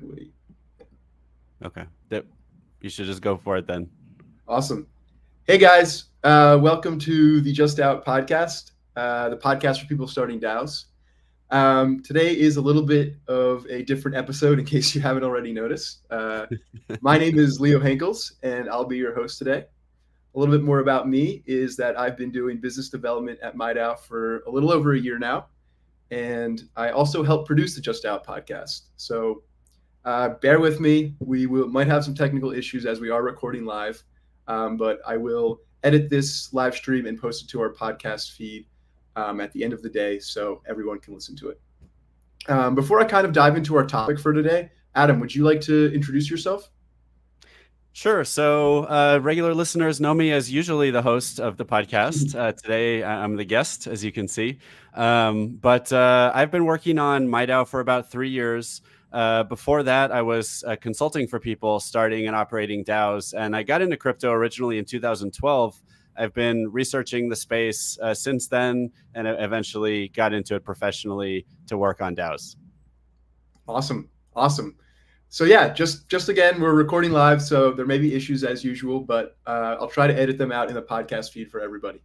Wait. Okay. You should just go for it then. Awesome. Hey guys, welcome to the Just DAO It podcast, the podcast for people starting DAOs. Today is a little bit of a different episode in case you haven't already noticed. My name is Leo Henkels, and I'll be your host today. A little bit more about me is that I've been doing business development at MIDAO for a little over a year now, and I also help produce the Just DAO It podcast. So bear with me. We might have some technical issues as we are recording live, but I will edit this live stream and post it to our podcast feed at the end of the day so everyone can listen to it. Before I kind of dive into our topic for today, Adam, would you like to introduce yourself? Sure. So regular listeners know me as usually the host of the podcast. Today, I'm the guest, as you can see. But I've been working on MIDAO for about 3 years. Before that, I was consulting for people starting and operating DAOs. And I got into crypto originally in 2012. I've been researching the space since then, and eventually got into it professionally to work on DAOs. Awesome. So yeah, just again, we're recording live, so there may be issues as usual, but I'll try to edit them out in the podcast feed for everybody.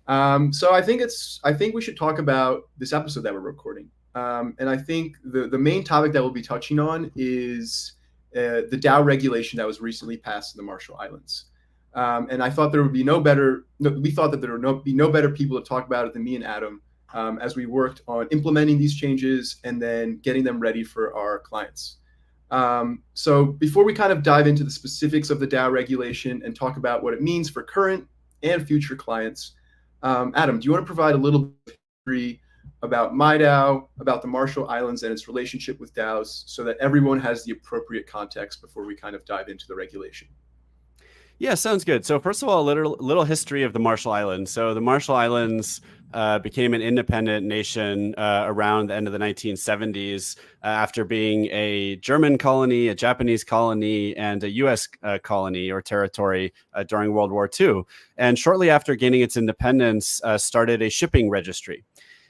So I think we should talk about this episode that we're recording. And I think the main topic that we'll be touching on is the DAO regulation that was recently passed in the Marshall Islands. And I thought there would be we thought that there would be no better people to talk about it than me and Adam, as we worked on implementing these changes and then getting them ready for our clients. So before we kind of dive into the specifics of the DAO regulation and talk about what it means for current and future clients, Adam, do you want to provide a little bit of history about MIDAO, about the Marshall Islands and its relationship with DAOs, so that everyone has the appropriate context before we kind of dive into the regulation? Yeah, sounds good. So first of all, a little history of the Marshall Islands. So the Marshall Islands became an independent nation around the end of the 1970s after being a German colony, a Japanese colony, and a U.S. colony or territory during World War II. And shortly after gaining its independence, started a shipping registry.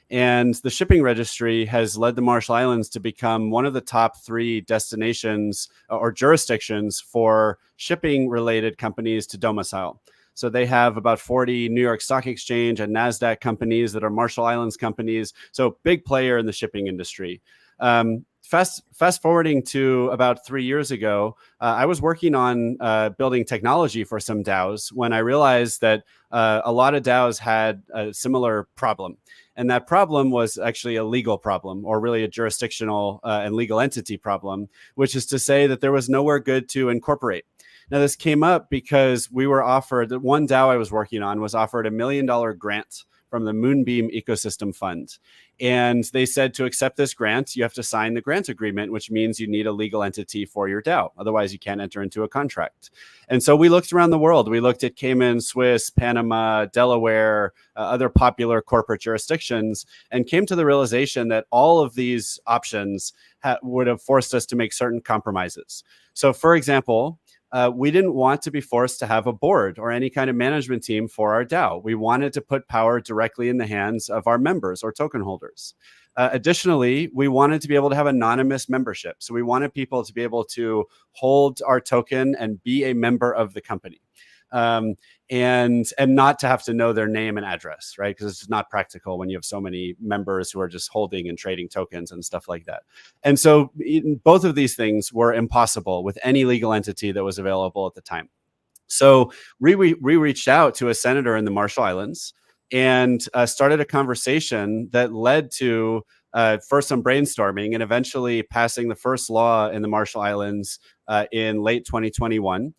And the shipping registry has led the Marshall Islands to become one of the top 3 destinations or jurisdictions for shipping related companies to domicile. So they have about 40 New York Stock Exchange and NASDAQ companies that are Marshall Islands companies. So big player in the shipping industry. Fast forwarding to about 3 years ago, I was working on building technology for some DAOs when I realized that a lot of DAOs had a similar problem. And that problem was actually a legal problem, or really a jurisdictional and legal entity problem, which is to say that there was nowhere good to incorporate. Now, this came up because we were offered, one DAO I was working on was offered $1 million grant from the Moonbeam Ecosystem Fund. And they said to accept this grant, you have to sign the grant agreement, which means you need a legal entity for your DAO. Otherwise, you can't enter into a contract. And so we looked around the world. We looked at Cayman, Swiss, Panama, Delaware, other popular corporate jurisdictions, and came to the realization that all of these options would have forced us to make certain compromises. So, for example, we didn't want to be forced to have a board or any kind of management team for our DAO. We wanted to put power directly in the hands of our members or token holders. Additionally, we wanted to be able to have anonymous membership. So we wanted people to be able to hold our token and be a member of the company. And not to have to know their name and address, right? Because it's not practical when you have so many members who are just holding and trading tokens and stuff like that. And so both of these things were impossible with any legal entity that was available at the time. So we reached out to a senator in the Marshall Islands and started a conversation that led to first some brainstorming and eventually passing the first law in the Marshall Islands in late 2021.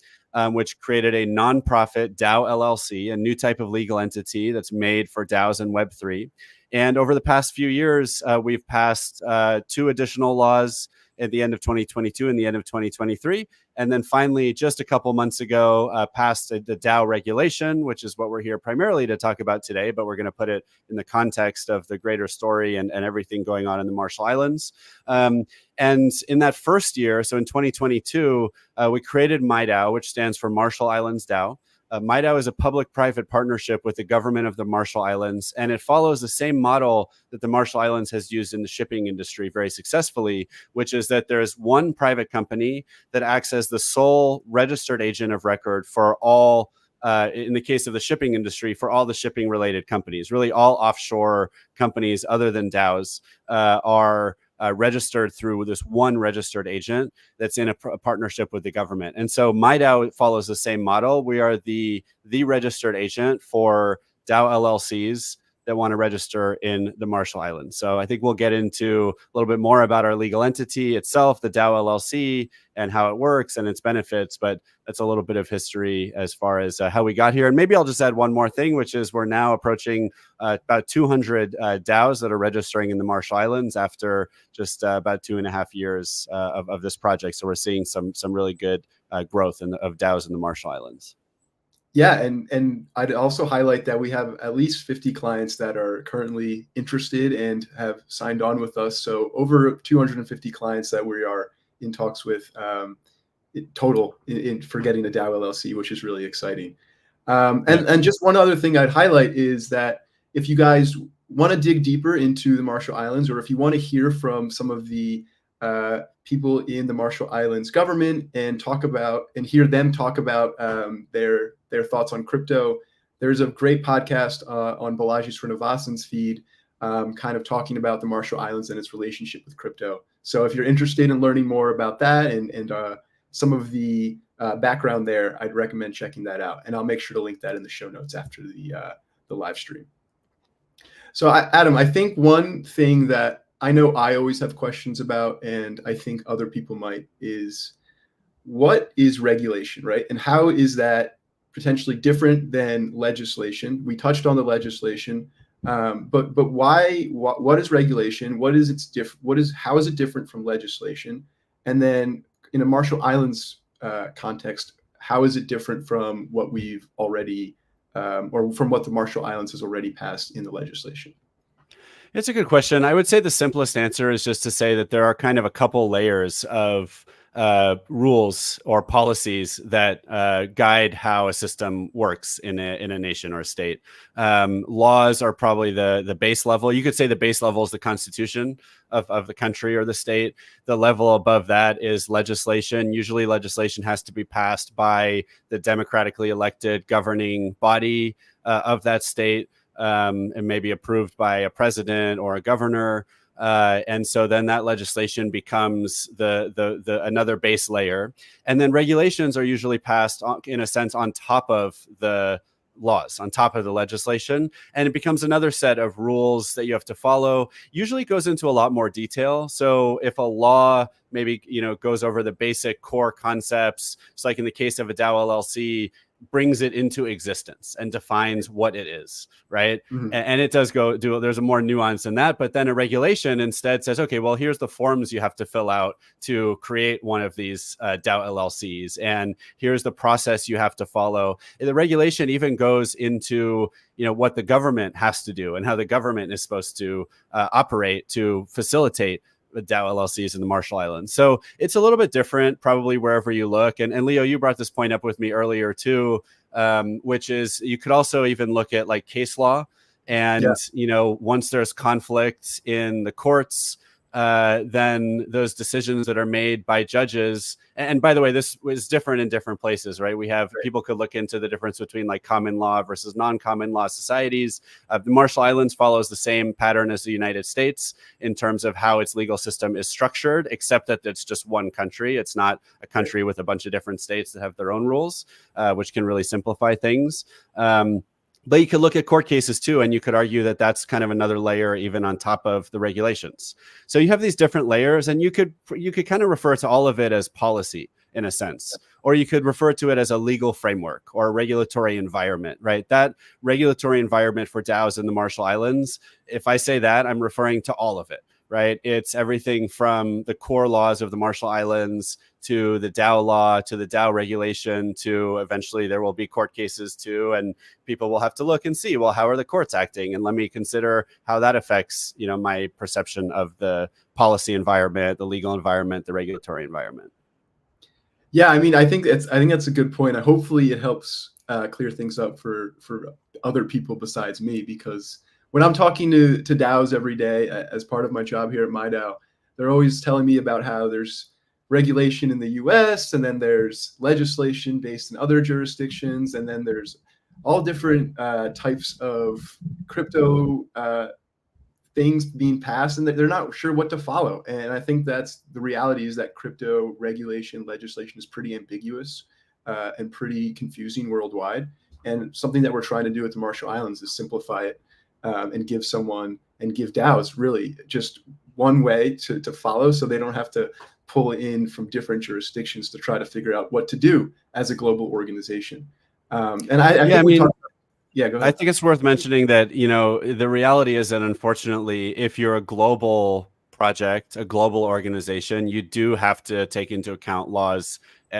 Which created a nonprofit DAO LLC, a new type of legal entity that's made for DAOs and Web3. And over the past few years, we've passed 2 additional laws at the end of 2022 and the end of 2023. And then finally, just a couple months ago, passed the DAO regulation, which is what we're here primarily to talk about today, but we're going to put it in the context of the greater story and everything going on in the Marshall Islands. And in that first year, so in 2022, we created MIDAO, which stands for Marshall Islands DAO. MIDAO is a public-private partnership with the government of the Marshall Islands, and it follows the same model that the Marshall Islands has used in the shipping industry very successfully, which is that there's one private company that acts as the sole registered agent of record for all, in the case of the shipping industry, for all the shipping-related companies. Really, all offshore companies other than DAOs are registered through this one registered agent that's in a partnership with the government. And so MIDAO follows the same model. We are the registered agent for DAO LLCs that want to register in the Marshall Islands. So I think we'll get into a little bit more about our legal entity itself, the DAO LLC, and how it works and its benefits. But that's a little bit of history as far as how we got here. And maybe I'll just add one more thing, which is we're now approaching about 200 DAOs that are registering in the Marshall Islands after just about 2.5 years of this project. So we're seeing some really good growth of DAOs in the Marshall Islands. Yeah, and I'd also highlight that we have at least 50 clients that are currently interested and have signed on with us. So over 250 clients that we are in talks with total for getting a DAO LLC, which is really exciting. And just one other thing I'd highlight is that if you guys want to dig deeper into the Marshall Islands, or if you want to hear from some of the people in the Marshall Islands government and hear them talk about their thoughts on crypto, there's a great podcast on Balaji Srinivasan's feed, kind of talking about the Marshall Islands and its relationship with crypto. So if you're interested in learning more about that and some of the background there, I'd recommend checking that out. And I'll make sure to link that in the show notes after the live stream. So Adam, I think one thing that I know I always have questions about, and I think other people might, is what is regulation, right? And how is that potentially different than legislation? We touched on the legislation, but why? What is regulation? How is it different from legislation? And then in a Marshall Islands context, how is it different from what we've already, or from what the Marshall Islands has already passed in the legislation? It's a good question. I would say the simplest answer is just to say that there are kind of a couple layers of rules or policies that guide how a system works in a nation or a state. Laws are probably the base level. You could say the base level is the constitution of the country or the state. The level above that is legislation. Usually legislation has to be passed by the democratically elected governing body of that state, and maybe approved by a president or a governor. And so then that legislation becomes the another base layer. And then regulations are usually passed in a sense on top of the laws, on top of the legislation. And it becomes another set of rules that you have to follow. Usually it goes into a lot more detail. So if a law maybe, goes over the basic core concepts, it's like in the case of a DAO LLC, brings it into existence and defines what it is, right? Mm-hmm. And it does there's a more nuance in that, but then a regulation instead says, okay, well, here's the forms you have to fill out to create one of these DAO LLCs, and here's the process you have to follow. And the regulation even goes into, what the government has to do and how the government is supposed to operate to facilitate the DAO LLCs in the Marshall Islands. So it's a little bit different probably wherever you look. And Leo, you brought this point up with me earlier too, which is you could also even look at like case law. And, once there's conflict in the courts, then those decisions that are made by judges, and by the way, this was different in different places, right? We have people could look into the difference between like common law versus non-common law societies. The Marshall Islands follows the same pattern as the United States in terms of how its legal system is structured, except that it's just one country. It's not a country with a bunch of different states that have their own rules, which can really simplify things. But you could look at court cases too, and you could argue that that's kind of another layer even on top of the regulations. So you have these different layers, and you could kind of refer to all of it as policy in a sense, or you could refer to it as a legal framework or a regulatory environment, right? That regulatory environment for DAOs in the Marshall Islands, if I say that, I'm referring to all of it, right? It's everything from the core laws of the Marshall Islands to the DAO law, to the DAO regulation, to eventually there will be court cases too. And people will have to look and see, well, how are the courts acting? And let me consider how that affects, my perception of the policy environment, the legal environment, the regulatory environment. Yeah, I think that's a good point. Hopefully it helps clear things up for other people besides me, because when I'm talking to DAOs every day as part of my job here at MIDAO, they're always telling me about how there's regulation in the US, and then there's legislation based in other jurisdictions, and then there's all different types of crypto things being passed, and they're not sure what to follow. And I think that's the reality, is that crypto regulation legislation is pretty ambiguous and pretty confusing worldwide. And something that we're trying to do at the Marshall Islands is simplify it and give DAOs really just one way to follow, so they don't have to pull in from different jurisdictions to try to figure out what to do as a global organization. And I think we talked about. Yeah, go ahead. I think it's worth mentioning that, the reality is that unfortunately, if you're a global project, a global organization, you do have to take into account laws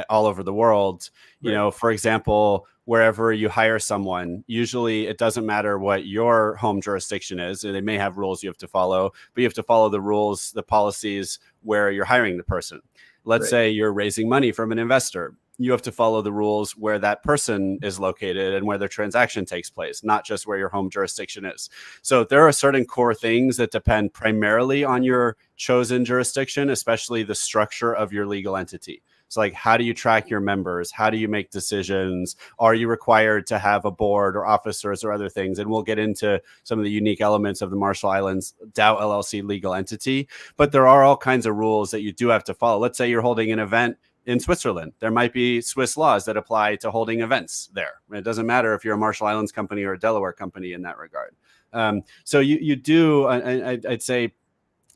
all over the world. Right. For example, wherever you hire someone, usually it doesn't matter what your home jurisdiction is. They may have rules you have to follow, but you have to follow the rules, the policies where you're hiring the person. Let's say you're raising money from an investor. You have to follow the rules where that person is located and where their transaction takes place, not just where your home jurisdiction is. So there are certain core things that depend primarily on your chosen jurisdiction, especially the structure of your legal entity. So like, how do you track your members? How do you make decisions? Are you required to have a board or officers or other things? And we'll get into some of the unique elements of the Marshall Islands DAO LLC legal entity. But there are all kinds of rules that you do have to follow. Let's say you're holding an event in Switzerland. There might be Swiss laws that apply to holding events there. It doesn't matter if you're a Marshall Islands company or a Delaware company in that regard. So you do, I'd say,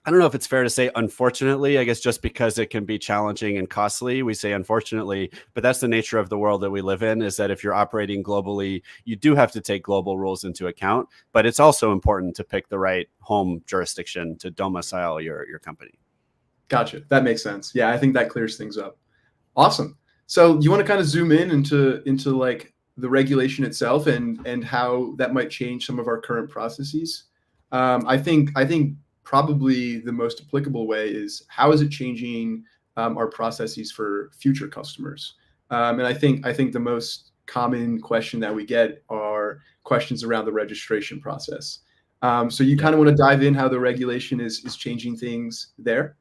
I don't know if it's fair to say unfortunately, I guess just because it can be challenging and costly, we say unfortunately, but that's the nature of the world that we live in, is that if you're operating globally, you do have to take global rules into account, but it's also important to pick the right home jurisdiction to domicile your company. Gotcha. That makes sense. Yeah, I think that clears things up. Awesome. So you want to kind of zoom in into like the regulation itself and how that might change some of our current processes. I think probably the most applicable way is, how is it changing our processes for future customers? And I think the most common question that we get are questions around the registration process. So you kind of want to dive in how the regulation is changing things there?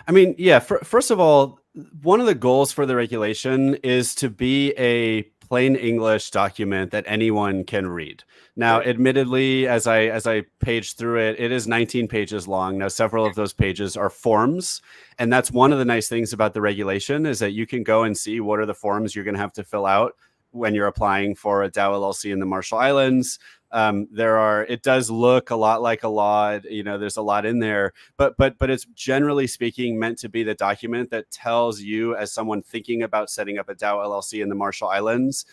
I mean, yeah, first of all, one of the goals for the regulation is to be a plain English document that anyone can read. Now, admittedly, as I page through it, it is 19 pages long. Now, several of those pages are forms. And that's one of the nice things about the regulation, is that you can go and see what are the forms you're going to have to fill out when you're applying for a DAO LLC in the Marshall Islands. It does look a lot like a law, there's a lot in there, but it's generally speaking meant to be the document that tells you, as someone thinking about setting up a DAO LLC in the Marshall Islands,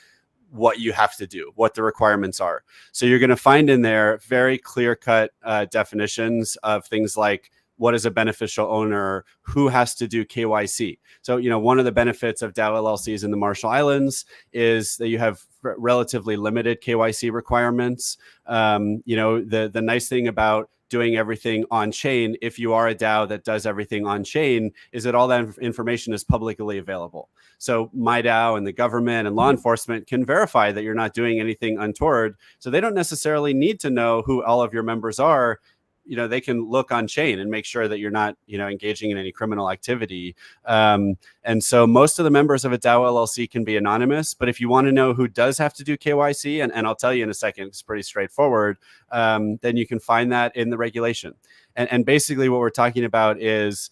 what you have to do, what the requirements are. So you're going to find in there very clear-cut definitions of things like, what is a beneficial owner, who has to do KYC. So, one of the benefits of DAO LLCs in the Marshall Islands is that you have relatively limited KYC requirements. The nice thing about doing everything on chain, if you are a DAO that does everything on chain, is that all that information is publicly available. So MIDAO and the government and law enforcement can verify that you're not doing anything untoward. So they don't necessarily need to know who all of your members are. They can look on chain and make sure that you're not, engaging in any criminal activity. And so most of the members of a DAO LLC can be anonymous. But if you want to know who does have to do KYC, and I'll tell you in a second, it's pretty straightforward, then you can find that in the regulation. And basically what we're talking about is,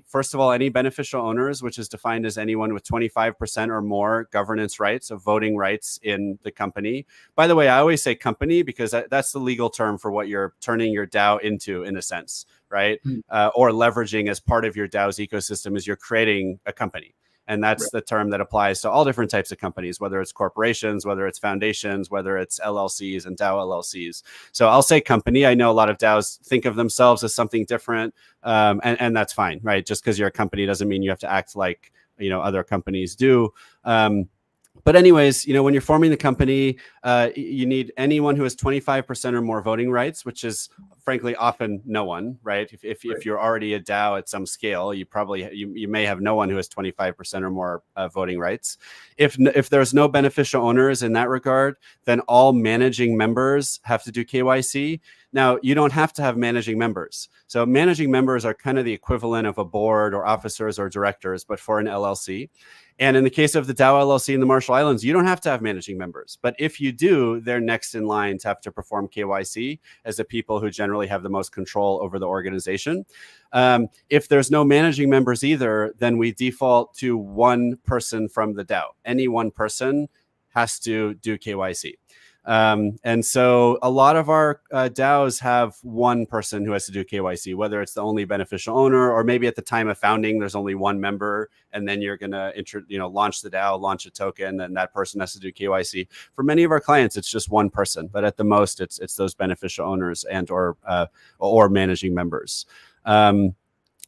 first of all, any beneficial owners, which is defined as anyone with 25% or more governance rights, of voting rights in the company. By the way, I always say company because that's the legal term for what you're turning your DAO into, in a sense, right? Or leveraging as part of your DAO's ecosystem, is you're creating a company. And that's the term that applies to all different types of companies, whether it's corporations, whether it's foundations, whether it's LLCs and DAO LLCs. So I'll say company. I know a lot of DAOs think of themselves as something different, and that's fine, right? Just because you're a company doesn't mean you have to act like other companies do. But anyways, when you're forming the company, you need anyone who has 25% or more voting rights, which is frankly, often no one, right? If you're already a DAO at some scale, you may have no one who has 25% or more voting rights. If there's no beneficial owners in that regard, then all managing members have to do KYC. Now, you don't have to have managing members. So managing members are kind of the equivalent of a board or officers or directors, but for an LLC. And in the case of the DAO LLC in the Marshall Islands, you don't have to have managing members. But if you do, they're next in line to have to perform KYC as the people who generally have the most control over the organization. If there's no managing members either, then we default to one person from the DAO. Any one person has to do KYC. And so a lot of our DAOs have one person who has to do KYC, whether it's the only beneficial owner, or maybe at the time of founding, there's only one member, and then you're going to launch the DAO, launch a token, and that person has to do KYC. For many of our clients, it's just one person, but at the most, it's those beneficial owners and or managing members.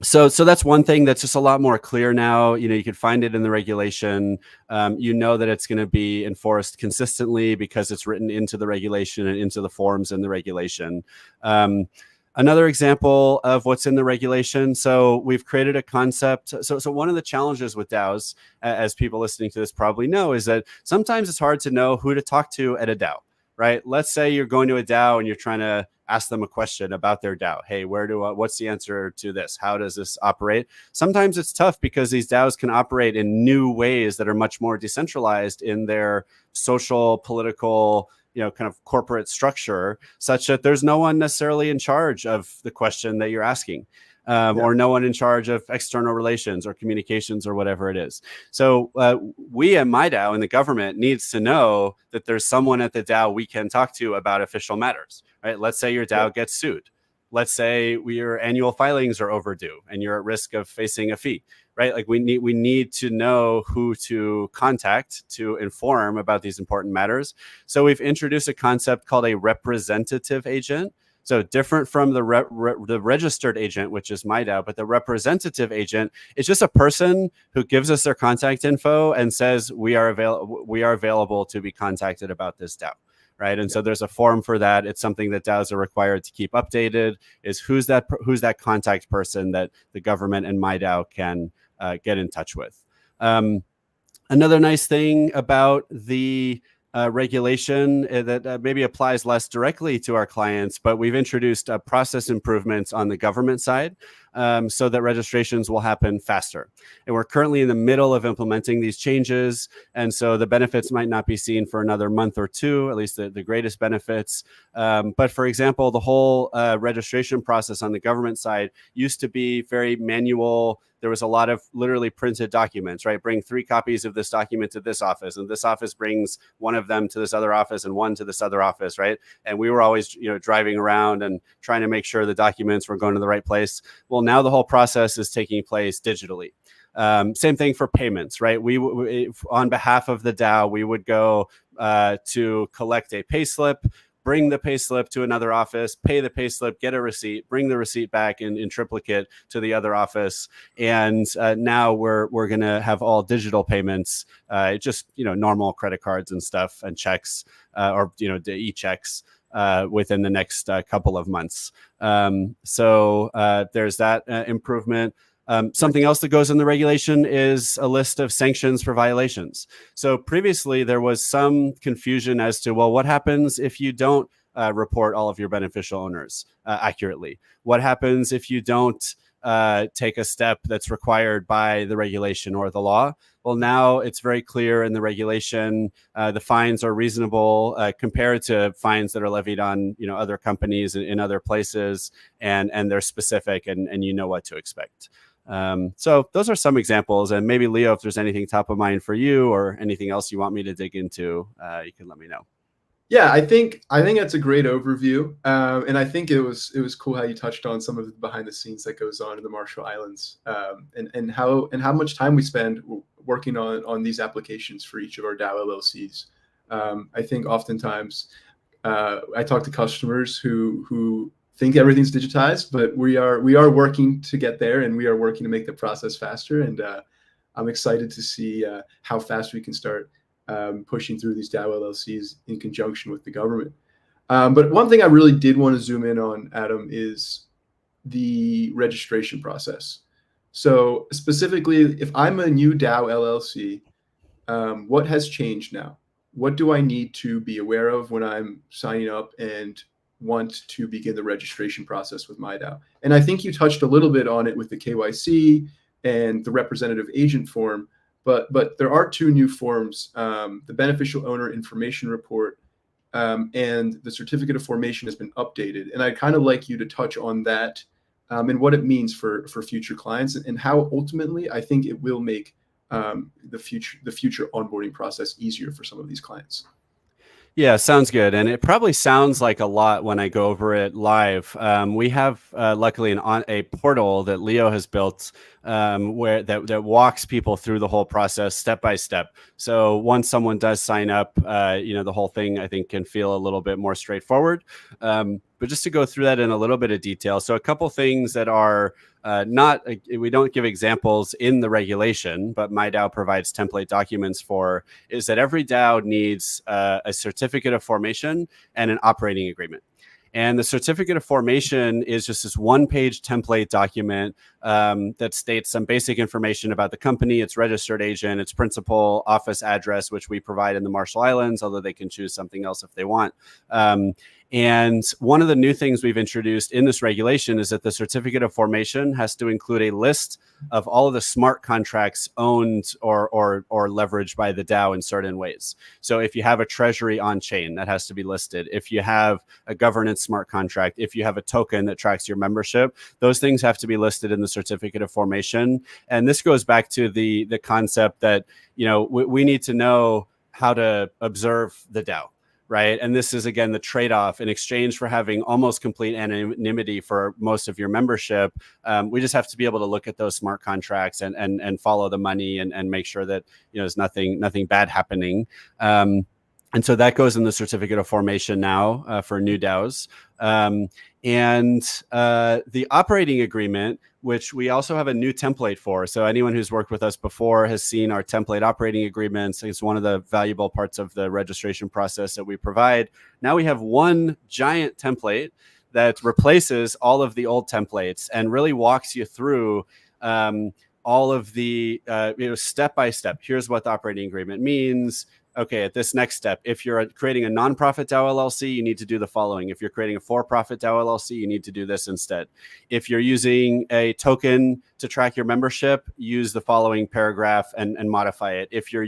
So that's one thing that's just a lot more clear now. You can find it in the regulation. That it's going to be enforced consistently because it's written into the regulation and into the forms in the regulation. Another example of what's in the regulation. So we've created a concept. So one of the challenges with DAOs, as people listening to this probably know, is that sometimes it's hard to know who to talk to at a DAO, right? Let's say you're going to a DAO and you're trying to ask them a question about their DAO. Hey, what's the answer to this? How does this operate? Sometimes it's tough because these DAOs can operate in new ways that are much more decentralized in their social, political, kind of corporate structure, such that there's no one necessarily in charge of the question that you're asking. Or no one in charge of external relations or communications or whatever it is. So we at MIDAO and the government needs to know that there's someone at the DAO we can talk to about official matters, right? Let's say your DAO gets sued. Let's say your annual filings are overdue and you're at risk of facing a fee, right? Like we need to know who to contact to inform about these important matters. So we've introduced a concept called a representative agent. So different from the registered agent, which is MIDAO, but the representative agent is just a person who gives us their contact info and says we are available to be contacted about this DAO, right? And so there's a form for that. It's something that DAOs are required to keep updated. Is who's that contact person that the government and MIDAO can get in touch with. Another nice thing about the regulation that maybe applies less directly to our clients, but we've introduced process improvements on the government side so that registrations will happen faster. And we're currently in the middle of implementing these changes. And so the benefits might not be seen for another month or two, at least the greatest benefits. But for example, the whole registration process on the government side used to be very manual. There was a lot of literally printed documents, right? Bring 3 copies of this document to this office, and this office brings one of them to this other office and one to this other office, right? And we were always, driving around and trying to make sure the documents were going to the right place. Well, now the whole process is taking place digitally. Same thing for payments, right? We on behalf of the DAO, we would go to collect a payslip, bring the payslip to another office, pay the payslip, get a receipt, bring the receipt back in triplicate to the other office. And now we're going to have all digital payments, just, normal credit cards and stuff and checks or, the e-checks within the next couple of months. So there's that improvement. Something else that goes in the regulation is a list of sanctions for violations. So previously there was some confusion as to, well, what happens if you don't report all of your beneficial owners accurately? What happens if you don't take a step that's required by the regulation or the law? Well, now it's very clear in the regulation. The fines are reasonable compared to fines that are levied on other companies in other places, and they're specific, and you know what to expect. So those are some examples, and maybe Leo, if there's anything top of mind for you or anything else you want me to dig into, you can let me know. Yeah, I think that's a great overview, and I think it was cool how you touched on some of the behind the scenes that goes on in the Marshall Islands, and how much time we spend working on these applications for each of our DAO LLCs. I think oftentimes I talk to customers who think everything's digitized, but we are working to get there, and we are working to make the process faster. And I'm excited to see how fast we can start pushing through these DAO LLCs in conjunction with the government. But one thing I really did want to zoom in on, Adam, is the registration process. So specifically, if I'm a new DAO LLC, what has changed now? What do I need to be aware of when I'm signing up and want to begin the registration process with MIDAO? And I think you touched a little bit on it with the KYC and the representative agent form, but there are two new forms, the beneficial owner information report, and the certificate of formation has been updated. And I'd kind of like you to touch on that, and what it means for future clients, and how ultimately I think it will make the future onboarding process easier for some of these clients. Yeah, sounds good. And it probably sounds like a lot when I go over it live. We have luckily a portal that Leo has built where that walks people through the whole process step by step. So once someone does sign up, the whole thing I think can feel a little bit more straightforward. But just to go through that in a little bit of detail. So a couple things that are we don't give examples in the regulation, but MIDAO provides template documents for, is that every DAO needs a certificate of formation and an operating agreement. And the certificate of formation is just this one-page template document that states some basic information about the company, its registered agent, its principal, office address, which we provide in the Marshall Islands, although they can choose something else if they want. And one of the new things we've introduced in this regulation is that the certificate of formation has to include a list of all of the smart contracts owned or leveraged by the DAO in certain ways. So if you have a treasury on chain, that has to be listed. If you have a governance smart contract, if you have a token that tracks your membership, those things have to be listed in the certificate of formation. And this goes back to the concept that, we need to know how to observe the DAO. Right. And this is, again, the trade-off. In exchange for having almost complete anonymity for most of your membership, we just have to be able to look at those smart contracts and follow the money and make sure that, there's nothing bad happening. And so that goes in the certificate of formation now for new DAOs. And the operating agreement, which we also have a new template for. So anyone who's worked with us before has seen our template operating agreements. It's one of the valuable parts of the registration process that we provide. Now we have one giant template that replaces all of the old templates and really walks you through all of the step by step. Here's what the operating agreement means. Okay, at this next step, if you're creating a nonprofit DAO LLC, you need to do the following. If you're creating a for-profit DAO LLC, you need to do this instead. If you're using a token to track your membership, use the following paragraph and modify it. If you're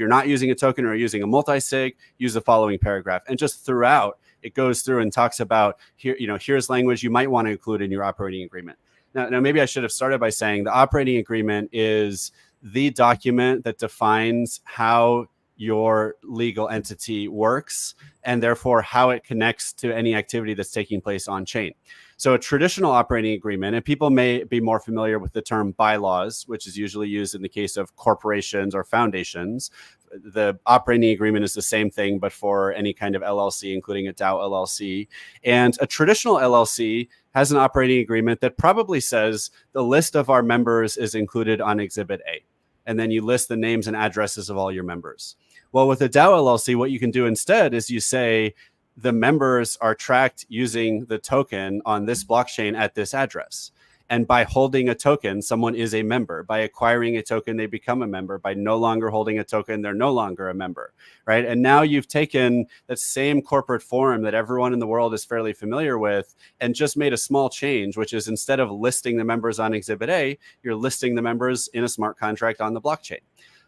not using a token or using a multi-sig, use the following paragraph. And just throughout, it goes through and talks about here's language you might want to include in your operating agreement. Now maybe I should have started by saying the operating agreement is the document that defines how your legal entity works and therefore how it connects to any activity that's taking place on chain. So a traditional operating agreement, and people may be more familiar with the term bylaws, which is usually used in the case of corporations or foundations. The operating agreement is the same thing, but for any kind of LLC, including a DAO LLC. And a traditional LLC has an operating agreement that probably says the list of our members is included on Exhibit A. And then you list the names and addresses of all your members. Well, with a DAO LLC, what you can do instead is you say the members are tracked using the token on this blockchain at this address. And by holding a token, someone is a member. By acquiring a token, they become a member. By no longer holding a token, they're no longer a member, right? And now you've taken that same corporate form that everyone in the world is fairly familiar with and just made a small change, which is instead of listing the members on Exhibit A, you're listing the members in a smart contract on the blockchain.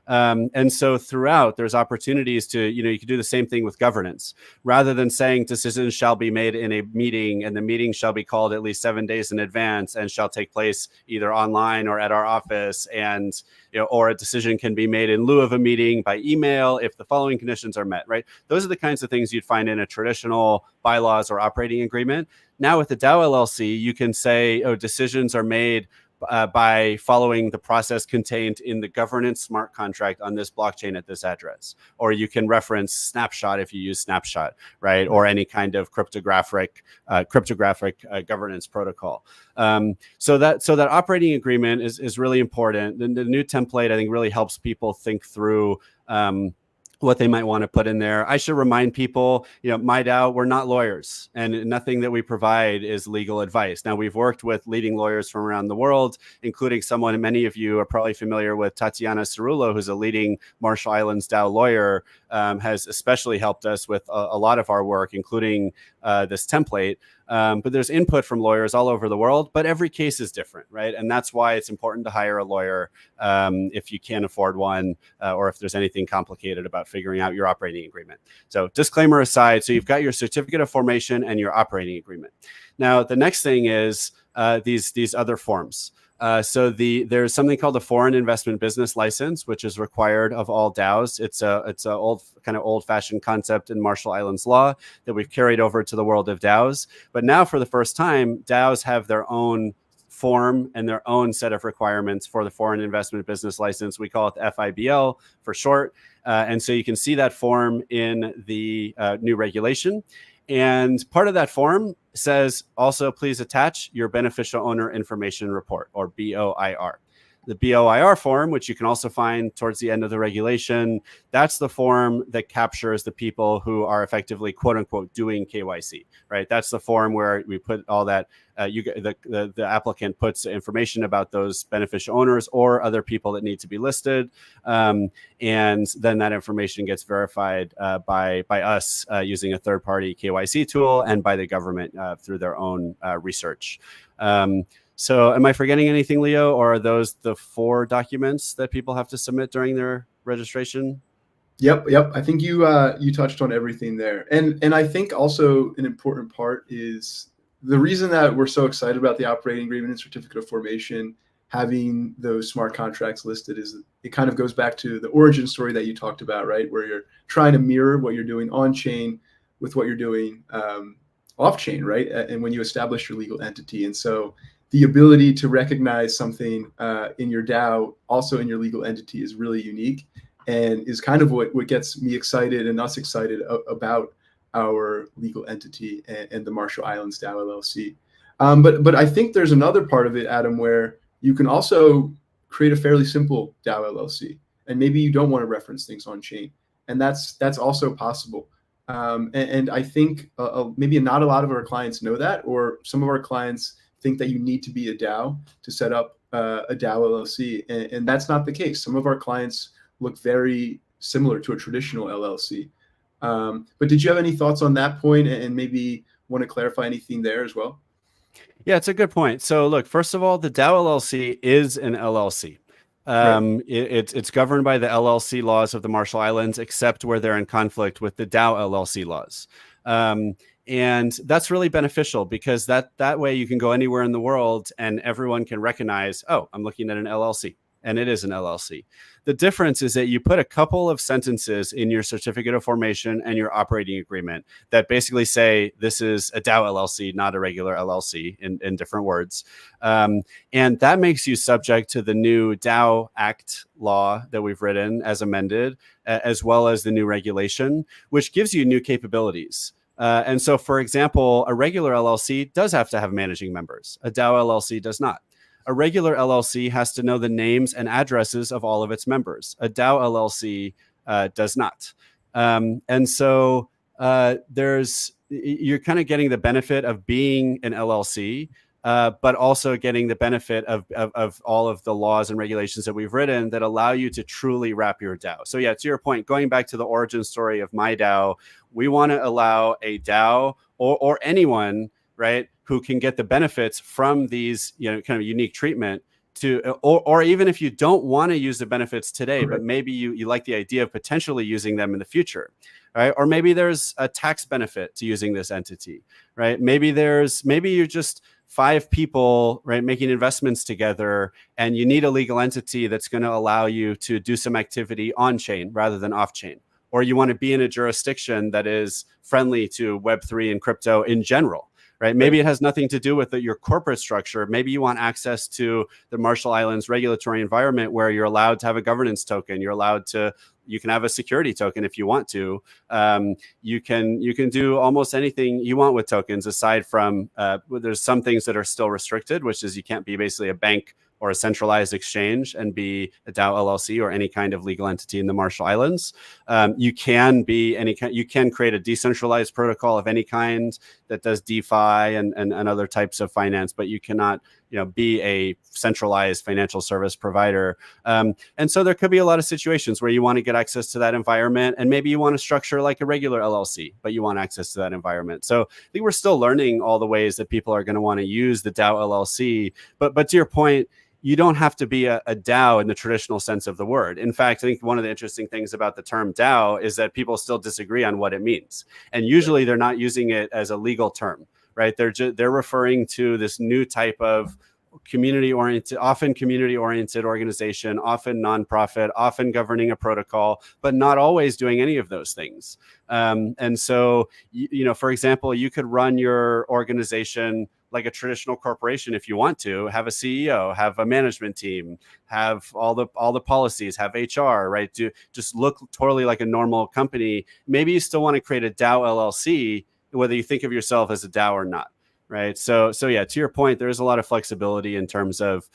And so throughout, there's opportunities to, you can do the same thing with governance. Rather than saying decisions shall be made in a meeting and the meeting shall be called at least 7 days in advance and shall take place either online or at our office, and or a decision can be made in lieu of a meeting by email if the following conditions are met, right? Those are the kinds of things you'd find in a traditional bylaws or operating agreement. Now with the DAO LLC, you can say, decisions are made by following the process contained in the governance smart contract on this blockchain at this address. Or you can reference Snapshot if you use Snapshot, right? Or any kind of cryptographic governance protocol. So that operating agreement is really important. The new template, I think, really helps people think through what they might want to put in there. I should remind people, MIDAO, we're not lawyers, and nothing that we provide is legal advice. Now, we've worked with leading lawyers from around the world, including someone many of you are probably familiar with, Tatiana Cerullo, who's a leading Marshall Islands DAO lawyer, has especially helped us with a lot of our work, including this template. But there's input from lawyers all over the world, but every case is different, right? And that's why it's important to hire a lawyer if you can't afford one, or if there's anything complicated about figuring out your operating agreement. So disclaimer aside, so you've got your certificate of formation and your operating agreement. Now, the next thing is these other forms. So there's something called the Foreign Investment Business License, which is required of all DAOs. It's a old-fashioned concept in Marshall Islands law that we've carried over to the world of DAOs. But now, for the first time, DAOs have their own form and their own set of requirements for the Foreign Investment Business License. We call it the FIBL for short. And so you can see that form in the new regulation. And part of that form says, also, please attach your beneficial owner information report, or BOIR. The BOIR form, which you can also find towards the end of the regulation, that's the form that captures the people who are effectively, quote unquote, doing KYC, right? That's the form where we put all that, the applicant puts information about those beneficial owners or other people that need to be listed. And then that information gets verified by us using a third-party KYC tool, and by the government through their own research. So am I forgetting anything, Leo, or are those the 4 documents that people have to submit during their registration? Yep. I think you touched on everything there. And I think also an important part is the reason that we're so excited about the operating agreement and certificate of formation, having those smart contracts listed, is it kind of goes back to the origin story that you talked about, right? Where you're trying to mirror what you're doing on chain with what you're doing off chain, right? And when you establish your legal entity. And so the ability to recognize something in your DAO, also in your legal entity, is really unique, and is kind of what gets me excited and us excited about our legal entity and the Marshall Islands DAO LLC. But I think there's another part of it, Adam, where you can also create a fairly simple DAO LLC, and maybe you don't want to reference things on chain, and that's also possible. And I think maybe not a lot of our clients know that, or some of our clients think that you need to be a DAO to set up a DAO LLC, and that's not the case. Some of our clients look very similar to a traditional LLC. But did you have any thoughts on that point, and maybe want to clarify anything there as well? Yeah, it's a good point. So look, first of all, the DAO LLC is an LLC. Right. It's governed by the LLC laws of the Marshall Islands, except where they're in conflict with the DAO LLC laws. And that's really beneficial, because that way you can go anywhere in the world and everyone can recognize, oh, I'm looking at an LLC, and it is an LLC. The difference is that you put a couple of sentences in your certificate of formation and your operating agreement that basically say this is a DAO LLC, not a regular LLC, in different words. And that makes you subject to the new DAO Act law that we've written as amended, as well as the new regulation, which gives you new capabilities. And so, for example, a regular LLC does have to have managing members. A DAO LLC does not. A regular LLC has to know the names and addresses of all of its members. A DAO LLC does not. And so you're kind of getting the benefit of being an LLC, but also getting the benefit of all of the laws and regulations that we've written that allow you to truly wrap your DAO. So yeah, to your point, going back to the origin story of MIDAO, we want to allow a DAO or anyone, right, who can get the benefits from these, kind of unique treatment to, or even if you don't want to use the benefits today, but maybe you like the idea of potentially using them in the future, right? Or maybe there's a tax benefit to using this entity, right? Maybe you're just 5 people, right, making investments together, and you need a legal entity that's going to allow you to do some activity on chain rather than off chain. Or you want to be in a jurisdiction that is friendly to Web3 and crypto in general. Right? Maybe it has nothing to do with your corporate structure. Maybe you want access to the Marshall Islands regulatory environment where you're allowed to have a governance token. You can have a security token if you want to. You can do almost anything you want with tokens, aside from there's some things that are still restricted, which is you can't be basically a bank or a centralized exchange and be a DAO LLC or any kind of legal entity in the Marshall Islands. You can create a decentralized protocol of any kind that does DeFi and other types of finance, but you cannot be a centralized financial service provider. And so there could be a lot of situations where you want to get access to that environment, and maybe you want to structure like a regular LLC, but you want access to that environment. So I think we're still learning all the ways that people are going to want to use the DAO LLC. But to your point, you don't have to be a DAO in the traditional sense of the word. In fact, I think one of the interesting things about the term DAO is that people still disagree on what it means. And usually they're not using it as a legal term, right? They're referring to this new type of often community-oriented organization, often nonprofit, often governing a protocol, but not always doing any of those things. And so, for example, you could run your organization like a traditional corporation if you want to, have a CEO, have a management team, have all the policies, have HR, right? To just look totally like a normal company. Maybe you still want to create a DAO LLC, whether you think of yourself as a DAO or not. Right. So yeah, to your point, there's a lot of flexibility in terms of,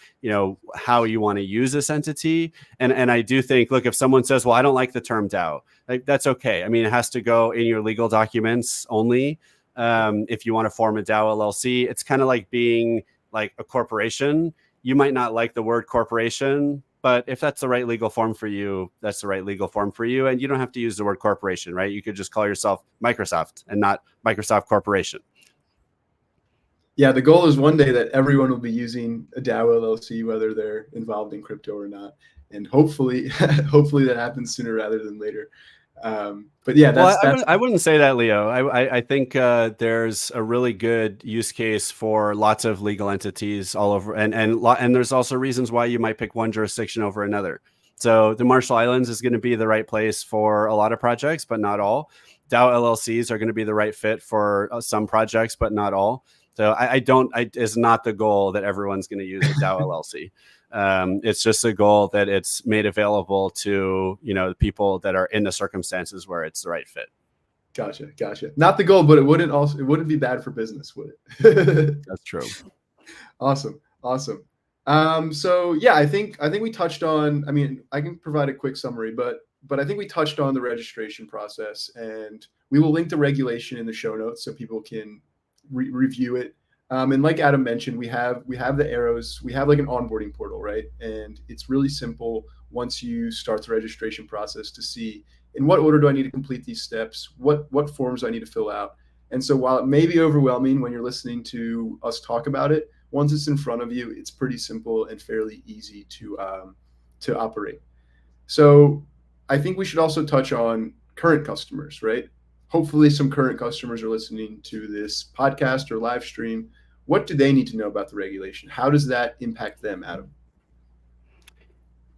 how you want to use this entity. And I do think, look, if someone says, well, I don't like the term DAO, like, that's okay. I mean, it has to go in your legal documents only. If you want to form a DAO LLC, it's kind of like being like a corporation. You might not like the word corporation, but if that's the right legal form for you, that's the right legal form for you. And you don't have to use the word corporation, right? You could just call yourself Microsoft and not Microsoft Corporation. Yeah, the goal is one day that everyone will be using a DAO LLC, whether they're involved in crypto or not, and hopefully that happens sooner rather than later. But yeah, I wouldn't say that, Leo. I think there's a really good use case for lots of legal entities all over, and there's also reasons why you might pick one jurisdiction over another. So the Marshall Islands is going to be the right place for a lot of projects, but not all. DAO LLCs are going to be the right fit for some projects, but not all. So it's not the goal that everyone's going to use a DAO LLC. It's just a goal that it's made available to, the people that are in the circumstances where it's the right fit. Gotcha. Not the goal, but it wouldn't be bad for business, would it? That's true. Awesome. So yeah, I think we touched on, I mean, I can provide a quick summary, but I think we touched on the registration process, and we will link the regulation in the show notes so people can review it. And like Adam mentioned, we have the arrows, we have like an onboarding portal, right? And it's really simple once you start the registration process to see in what order do I need to complete these steps, what forms do I need to fill out. And so while it may be overwhelming when you're listening to us talk about it, once it's in front of you, it's pretty simple and fairly easy to operate. So I think we should also touch on current customers, right? Hopefully some current customers are listening to this podcast or live stream. What do they need to know about the regulation? How does that impact them, Adam?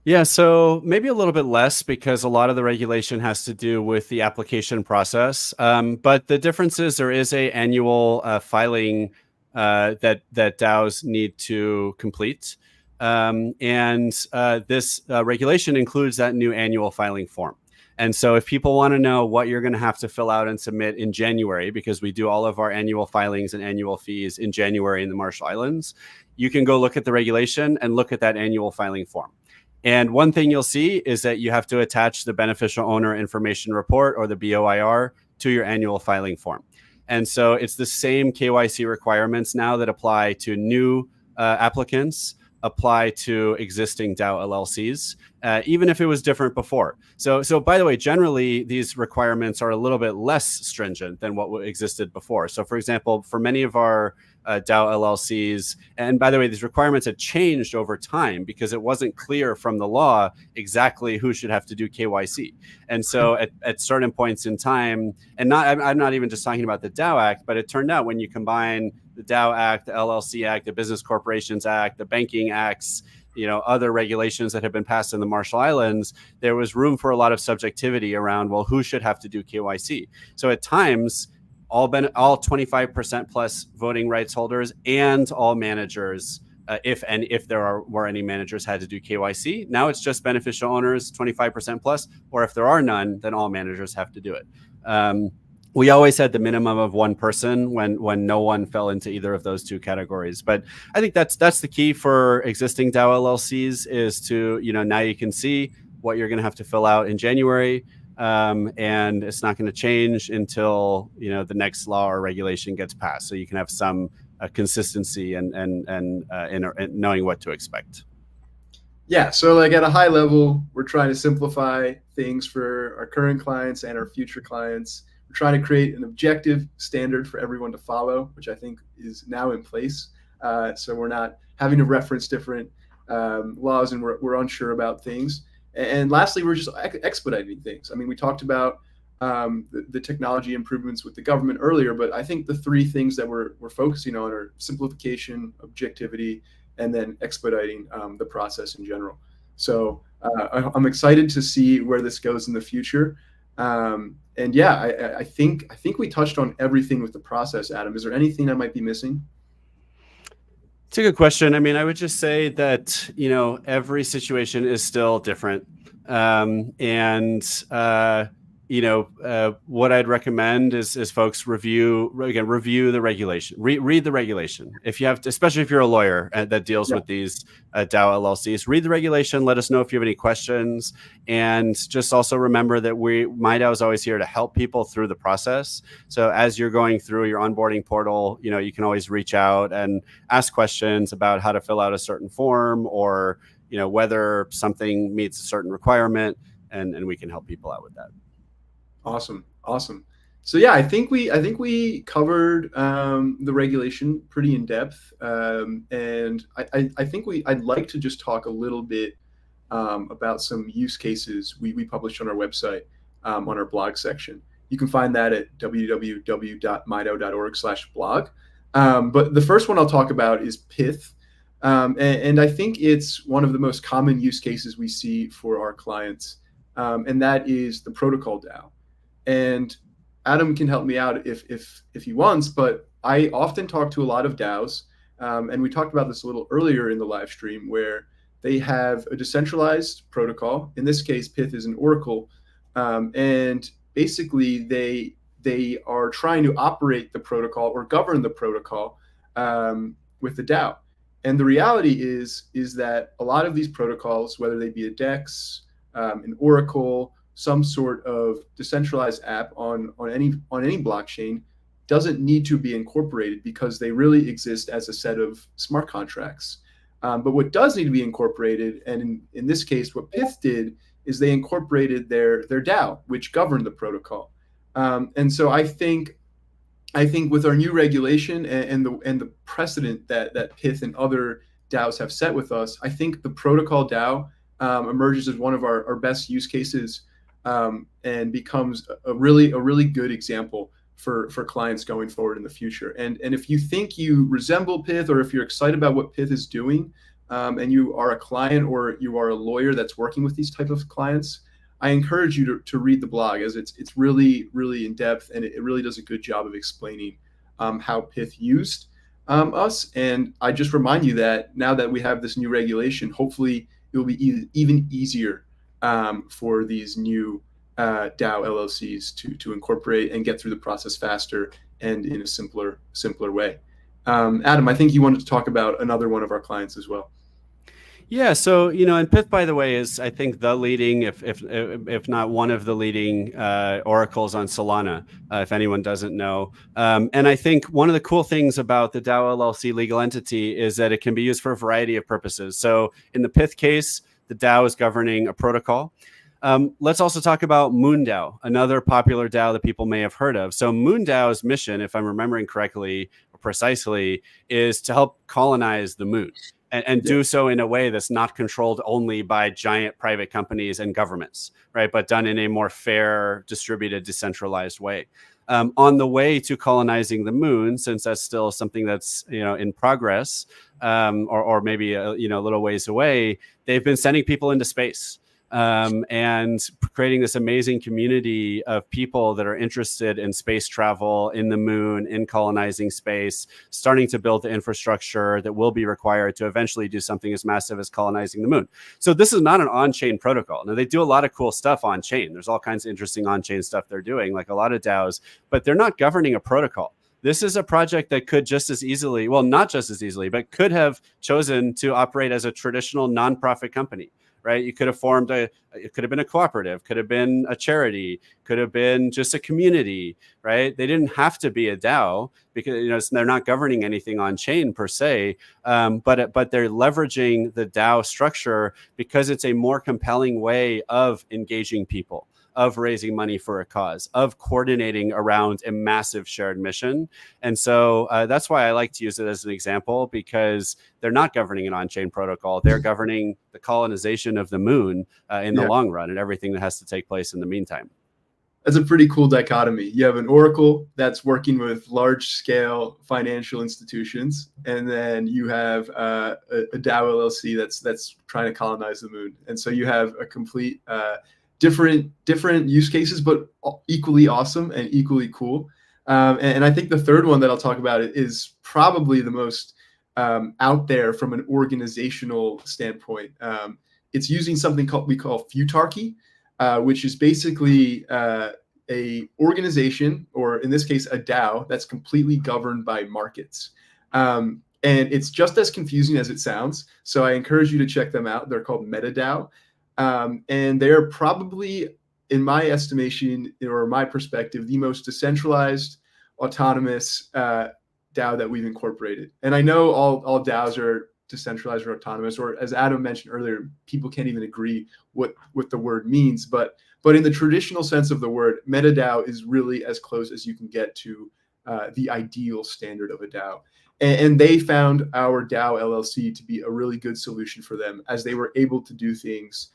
Yeah, so maybe a little bit less, because a lot of the regulation has to do with the application process. But the difference is there is an annual filing that DAOs need to complete. And this regulation includes that new annual filing form. And so if people want to know what you're going to have to fill out and submit in January, because we do all of our annual filings and annual fees in January in the Marshall Islands, you can go look at the regulation and look at that annual filing form. And one thing you'll see is that you have to attach the beneficial owner information report, or the BOIR, to your annual filing form. And so it's the same KYC requirements now that apply to new applicants, apply to existing DAO LLCs, even if it was different before. So by the way, generally, these requirements are a little bit less stringent than what existed before. So for example, for many of our DAO LLCs, and by the way, these requirements had changed over time because it wasn't clear from the law exactly who should have to do KYC. And so at certain points in time, and I'm not even just talking about the DAO Act, but it turned out when you combine the DAO Act, the LLC Act, the Business Corporations Act, the Banking Acts, other regulations that have been passed in the Marshall Islands, there was room for a lot of subjectivity around, well, who should have to do KYC? So at times, all 25% plus voting rights holders and all managers, if there were any managers, had to do KYC. Now it's just beneficial owners, 25% plus, or if there are none, then all managers have to do it. we always had the minimum of one person when no one fell into either of those two categories. But I think that's the key for existing DAO LLCs is to, now you can see what you're going to have to fill out in January. And it's not going to change until, the next law or regulation gets passed. So you can have some consistency and knowing what to expect. Yeah, so like at a high level, we're trying to simplify things for our current clients and our future clients. We're trying to create an objective standard for everyone to follow, which I think is now in place. So we're not having to reference different laws and we're unsure about things. And lastly, we're just expediting things. I mean, we talked about the technology improvements with the government earlier, but I think the three things that we're focusing on are simplification, objectivity, and then expediting the process in general. So I'm excited to see where this goes in the future. And yeah, I think we touched on everything with the process, Adam. Is there anything I might be missing? It's a good question. I mean, I would just say that, every situation is still different. What I'd recommend is folks review the regulation, read the regulation. If you have to, especially if you're a lawyer that deals with these DAO LLCs, read the regulation. Let us know if you have any questions, and just also remember that MIDAO is always here to help people through the process. So as you're going through your onboarding portal, you can always reach out and ask questions about how to fill out a certain form or whether something meets a certain requirement, and we can help people out with that. Awesome. So yeah, I think we covered the regulation pretty in depth, and I think I'd like to just talk a little bit about some use cases we published on our website on our blog section. You can find that at www.midao.org/blog. But the first one I'll talk about is Pith, and I think it's one of the most common use cases we see for our clients, and that is the protocol DAO. And Adam can help me out if he wants, but I often talk to a lot of DAOs, and we talked about this a little earlier in the live stream, where they have a decentralized protocol. In this case, Pith is an oracle, and basically they are trying to operate the protocol or govern the protocol with the DAO. And the reality is that a lot of these protocols, whether they be a DEX, an oracle, some sort of decentralized app on any blockchain, doesn't need to be incorporated because they really exist as a set of smart contracts. But what does need to be incorporated, and in this case, what Pith did, is they incorporated their DAO, which governed the protocol. And so I think with our new regulation and the precedent that Pith and other DAOs have set with us, I think the protocol DAO emerges as one of our best use cases. And becomes a really good example for clients going forward in the future. And if you think you resemble Pith, or if you're excited about what Pith is doing, and you are a client or you are a lawyer that's working with these type of clients, I encourage you to read the blog, as it's really in depth, and it really does a good job of explaining how Pith used us. And I just remind you that now that we have this new regulation, hopefully it will be even easier for these new DAO LLCs to incorporate and get through the process faster and in a simpler way. Adam, I think you wanted to talk about another one of our clients as well. Yeah, so and Pith, by the way, is I think the leading, if not one of the leading oracles on Solana, if anyone doesn't know. And I think one of the cool things about the DAO LLC legal entity is that it can be used for a variety of purposes. So in the Pith case, the DAO is governing a protocol. Let's also talk about MIDAO, another popular DAO that people may have heard of. So MIDAO's mission, if I'm remembering correctly or precisely, is to help colonize the moon and do so in a way that's not controlled only by giant private companies and governments, right? But done in a more fair, distributed, decentralized way. On the way to colonizing the moon, since that's still something that's in progress, or maybe a little ways away, they've been sending people into space. and creating this amazing community of people that are interested in space travel, in the moon, in colonizing space, starting to build the infrastructure that will be required to eventually do something as massive as colonizing the moon. So this is not an on-chain protocol. Now, they do a lot of cool stuff on-chain. There's all kinds of interesting on-chain stuff they're doing, like a lot of DAOs, but they're not governing a protocol. This is a project that could just as easily, well, not just as easily, but could have chosen to operate as a traditional nonprofit company, right? You could have formed it could have been a cooperative, could have been a charity, could have been just a community, right? They didn't have to be a DAO because, they're not governing anything on chain per se, but they're leveraging the DAO structure because it's a more compelling way of engaging people, of raising money for a cause, of coordinating around a massive shared mission. And so that's why I like to use it as an example, because they're not governing an on-chain protocol. They're governing the colonization of the moon in the long run, and everything that has to take place in the meantime. That's a pretty cool dichotomy. You have an oracle that's working with large-scale financial institutions, and then you have a DAO LLC that's trying to colonize the moon. And so you have a complete different use cases, but equally awesome and equally cool. And I think the third one that I'll talk about is probably the most out there from an organizational standpoint. It's using something we call futarchy, which is basically a organization, or in this case, a DAO, that's completely governed by markets. And it's just as confusing as it sounds. So I encourage you to check them out. They're called MIDAO. And they're probably, in my estimation, or my perspective, the most decentralized, autonomous DAO that we've incorporated. And I know all DAOs are decentralized or autonomous, or as Adam mentioned earlier, people can't even agree what the word means. But in the traditional sense of the word, MetaDAO is really as close as you can get to the ideal standard of a DAO. And they found our DAO LLC to be a really good solution for them, as they were able to do things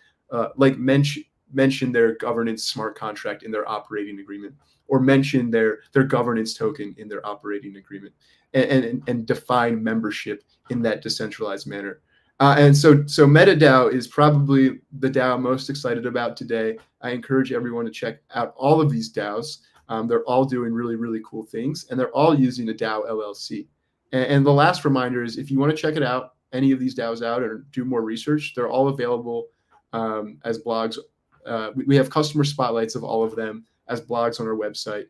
like mention their governance smart contract in their operating agreement, or mention their governance token in their operating agreement, and define membership in that decentralized manner. And so MetaDAO is probably the DAO I'm most excited about today. I encourage everyone to check out all of these DAOs. They're all doing really, really cool things, and they're all using a DAO LLC. And the last reminder is, if you want to check it out, any of these DAOs out, or do more research, they're all available as blogs. We have customer spotlights of all of them as blogs on our website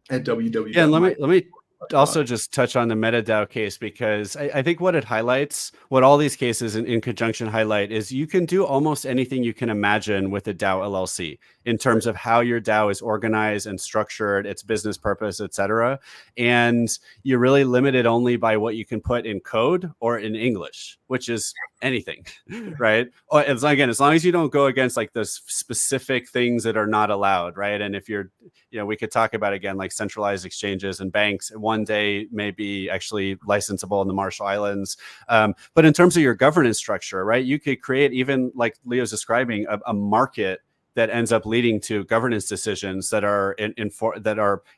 at www. Yeah, and let me also just touch on the MetaDAO case, because I think what it highlights, what all these cases in conjunction highlight, is you can do almost anything you can imagine with a DAO LLC in terms of how your DAO is organized and structured, its business purpose, etc. And you're really limited only by what you can put in code or in English, which is anything, right? As long as you don't go against like those specific things that are not allowed, right? And if you're, we could talk about, again, like centralized exchanges and banks one day may be actually licensable in the Marshall Islands. But in terms of your governance structure, right, you could create, even like Leo's describing, a market that ends up leading to governance decisions that are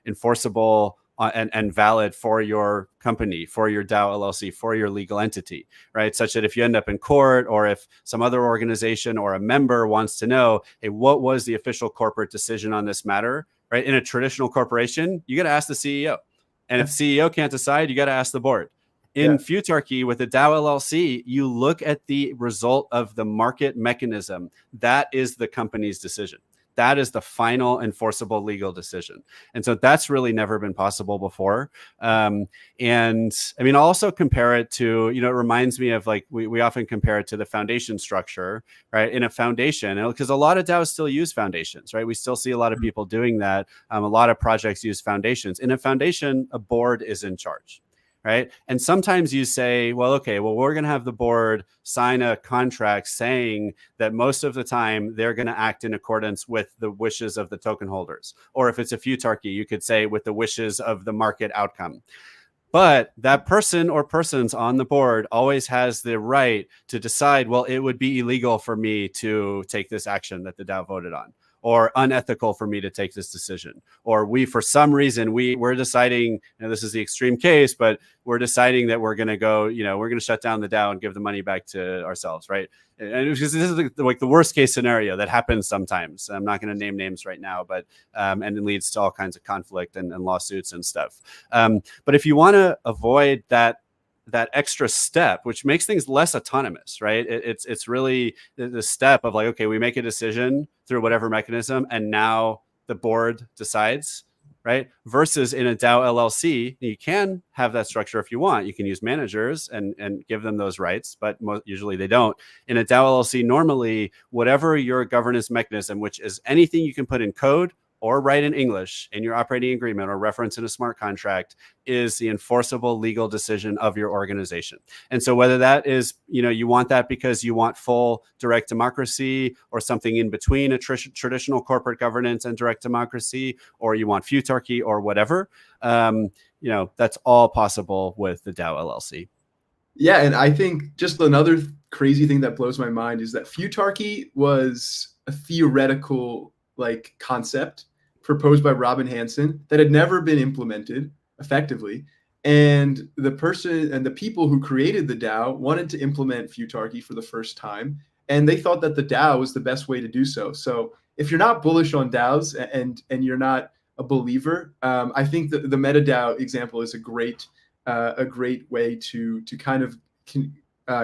enforceable and valid for your company, for your DAO LLC, for your legal entity, right? Such that if you end up in court, or if some other organization or a member wants to know, hey, what was the official corporate decision on this matter, right? In a traditional corporation, you got to ask the CEO. And if the CEO can't decide, you got to ask the board. In futarchy, with the DAO LLC, you look at the result of the market mechanism. That is the company's decision. That is the final enforceable legal decision. And so that's really never been possible before. And I mean, I'll also compare it to, it reminds me of, like, we often compare it to the foundation structure, right? In a foundation, because a lot of DAOs still use foundations, right? We still see a lot of people doing that. A lot of projects use foundations. In a foundation, a board is in charge. Right. And sometimes you say, we're going to have the board sign a contract saying that most of the time they're going to act in accordance with the wishes of the token holders. Or if it's a futarchy, you could say with the wishes of the market outcome. But that person or persons on the board always has the right to decide, well, it would be illegal for me to take this action that the DAO voted on, or unethical for me to take this decision, or for some reason, we're deciding, this is the extreme case, but we're deciding that we're going to go, we're going to shut down the DAO and give the money back to ourselves, right? and this is like the worst case scenario that happens sometimes. I'm not going to name names right now, but and it leads to all kinds of conflict and lawsuits and stuff. But if you want to avoid that extra step, which makes things less autonomous, right? It's really the step of like, okay, we make a decision through whatever mechanism, and now the board decides, right? Versus in a DAO LLC, you can have that structure if you want. You can use managers and give them those rights, but usually they don't. In a DAO LLC, normally, whatever your governance mechanism, which is anything you can put in code or write in English in your operating agreement or reference in a smart contract, is the enforceable legal decision of your organization. And so whether that is, you want that because you want full direct democracy or something in between a traditional corporate governance and direct democracy, or you want futarchy or whatever, that's all possible with the DAO LLC. Yeah, and I think just another crazy thing that blows my mind is that futarchy was a theoretical concept proposed by Robin Hanson that had never been implemented effectively. And the people who created the DAO wanted to implement futarchy for the first time. And they thought that the DAO was the best way to do so. So if you're not bullish on DAOs and you're not a believer, I think that the MIDAO example is a great way to kind of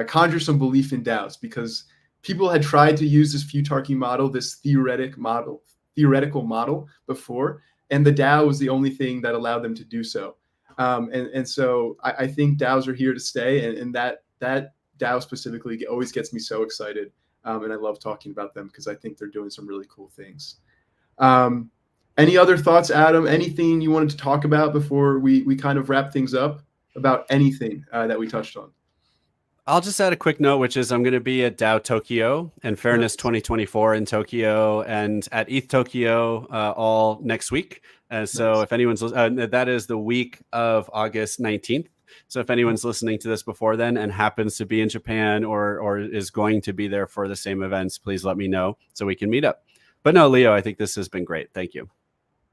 conjure some belief in DAOs, because people had tried to use this futarchy model, this theoretical model before, and the DAO was the only thing that allowed them to do so. And so I think DAOs are here to stay, and that DAO specifically always gets me so excited, and I love talking about them because I think they're doing some really cool things. Any other thoughts, Adam? Anything you wanted to talk about before we kind of wrap things up about anything that we touched on? I'll just add a quick note, which is I'm going to be at DAO Tokyo and Fairness 2024 in Tokyo and at ETH Tokyo all next week. So if anyone's that is the week of August 19th. So if anyone's listening to this before then and happens to be in Japan or is going to be there for the same events, please let me know so we can meet up. But no, Leo, I think this has been great. Thank you.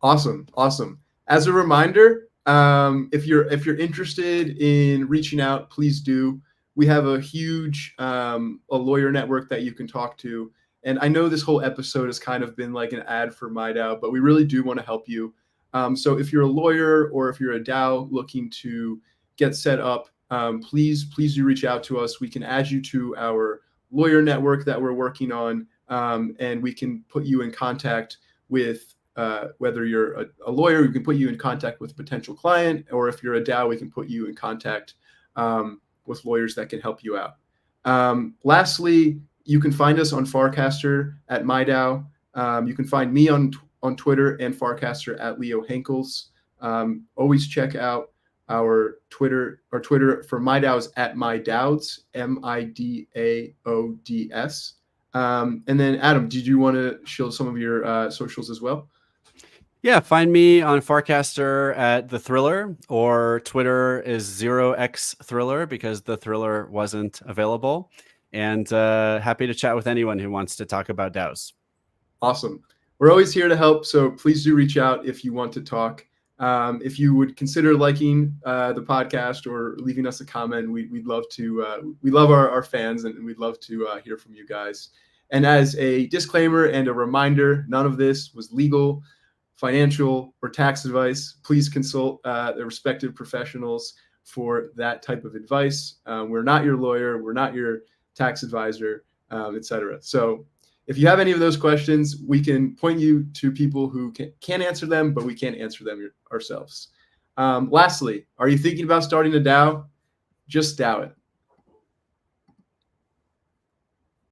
Awesome. As a reminder, if you're interested in reaching out, please do. We have a huge a lawyer network that you can talk to. And I know this whole episode has kind of been like an ad for MIDAO, but we really do want to help you. So if you're a lawyer or if you're a DAO looking to get set up, please do reach out to us. We can add you to our lawyer network that we're working on, and we can put you in contact with, whether you're a lawyer, we can put you in contact with a potential client, or if you're a DAO, we can put you in contact with lawyers that can help you out. Lastly, you can find us on Farcaster at MIDAO. You can find me on Twitter and Farcaster at Leo Henkels. Always check out our Twitter for MIDAOs at MIDAOs, MIDAODS. And then Adam, did you want to show some of your socials as well? Yeah, find me on Farcaster at The Thriller, or Twitter is 0xThriller because The Thriller wasn't available. And happy to chat with anyone who wants to talk about DAOs. Awesome. We're always here to help, so please do reach out if you want to talk. If you would consider liking the podcast or leaving us a comment, we'd love to. We love our fans, and we'd love to hear from you guys. And as a disclaimer and a reminder, none of this was legal, financial, or tax advice. Please consult the respective professionals for that type of advice. We're not your lawyer, we're not your tax advisor, etc. So if you have any of those questions, we can point you to people who can answer them, but we can't answer them ourselves. Lastly, are you thinking about starting a DAO? Just DAO it.